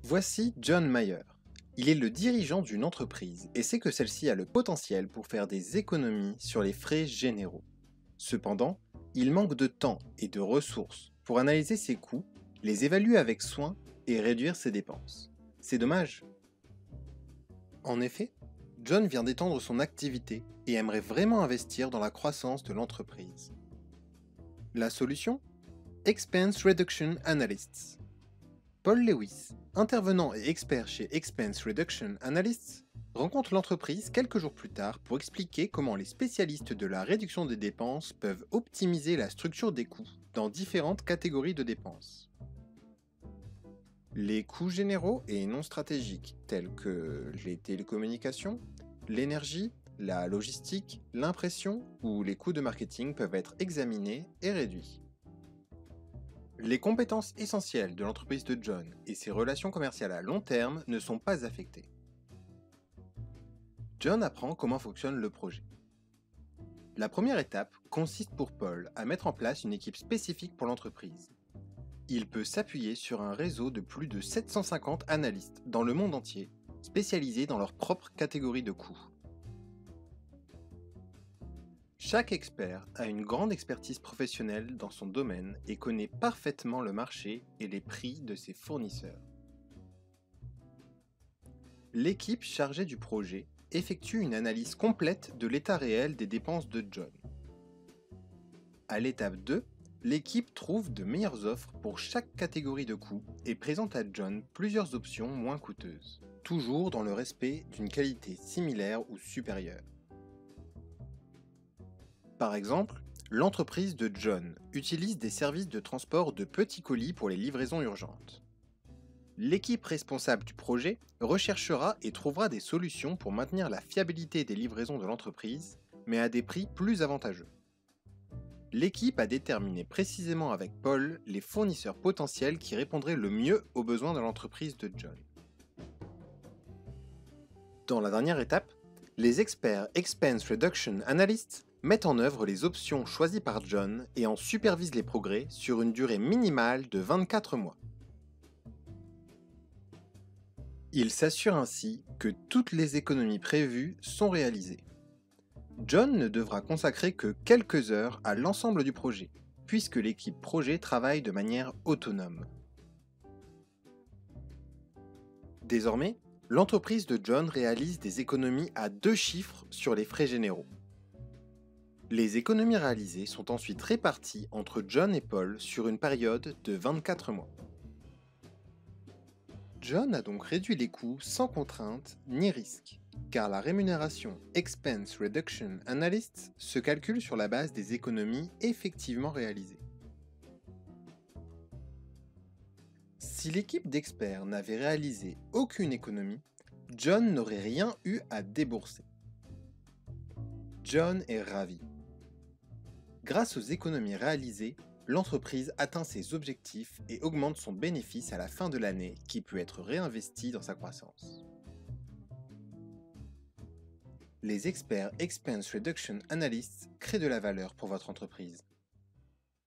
Voici John Mayer. Il est le dirigeant d'une entreprise et sait que celle-ci a le potentiel pour faire des économies sur les frais généraux. Cependant, il manque de temps et de ressources pour analyser ses coûts, les évaluer avec soin et réduire ses dépenses. C'est dommage. En effet, John vient d'étendre son activité et aimerait vraiment investir dans la croissance de l'entreprise. La solution? Expense Reduction Analysts. Paul Lewis, intervenant et expert chez Expense Reduction Analysts, rencontre l'entreprise quelques jours plus tard pour expliquer comment les spécialistes de la réduction des dépenses peuvent optimiser la structure des coûts dans différentes catégories de dépenses. Les coûts généraux et non stratégiques tels que les télécommunications, l'énergie, la logistique, l'impression ou les coûts de marketing peuvent être examinés et réduits. Les compétences essentielles de l'entreprise de John et ses relations commerciales à long terme ne sont pas affectées. John apprend comment fonctionne le projet. La première étape consiste pour Paul à mettre en place une équipe spécifique pour l'entreprise. Il peut s'appuyer sur un réseau de plus de 750 analystes dans le monde entier, spécialisés dans leur propre catégorie de coûts. Chaque expert a une grande expertise professionnelle dans son domaine et connaît parfaitement le marché et les prix de ses fournisseurs. L'équipe chargée du projet effectue une analyse complète de l'état réel des dépenses de John. À l'étape 2, l'équipe trouve de meilleures offres pour chaque catégorie de coûts et présente à John plusieurs options moins coûteuses, toujours dans le respect d'une qualité similaire ou supérieure. Par exemple, l'entreprise de John utilise des services de transport de petits colis pour les livraisons urgentes. L'équipe responsable du projet recherchera et trouvera des solutions pour maintenir la fiabilité des livraisons de l'entreprise, mais à des prix plus avantageux. L'équipe a déterminé précisément avec Paul les fournisseurs potentiels qui répondraient le mieux aux besoins de l'entreprise de John. Dans la dernière étape, les experts Expense Reduction Analysts mettent en œuvre les options choisies par John et en supervisent les progrès sur une durée minimale de 24 mois. Ils s'assurent ainsi que toutes les économies prévues sont réalisées. John ne devra consacrer que quelques heures à l'ensemble du projet, puisque l'équipe projet travaille de manière autonome. Désormais, l'entreprise de John réalise des économies à 2 chiffres sur les frais généraux. Les économies réalisées sont ensuite réparties entre John et Paul sur une période de 24 mois. John a donc réduit les coûts sans contrainte ni risque, car la rémunération Expense Reduction Analyst se calcule sur la base des économies effectivement réalisées. Si l'équipe d'experts n'avait réalisé aucune économie, John n'aurait rien eu à débourser. John est ravi. Grâce aux économies réalisées, l'entreprise atteint ses objectifs et augmente son bénéfice à la fin de l'année qui peut être réinvesti dans sa croissance. Les experts Expense Reduction Analysts créent de la valeur pour votre entreprise.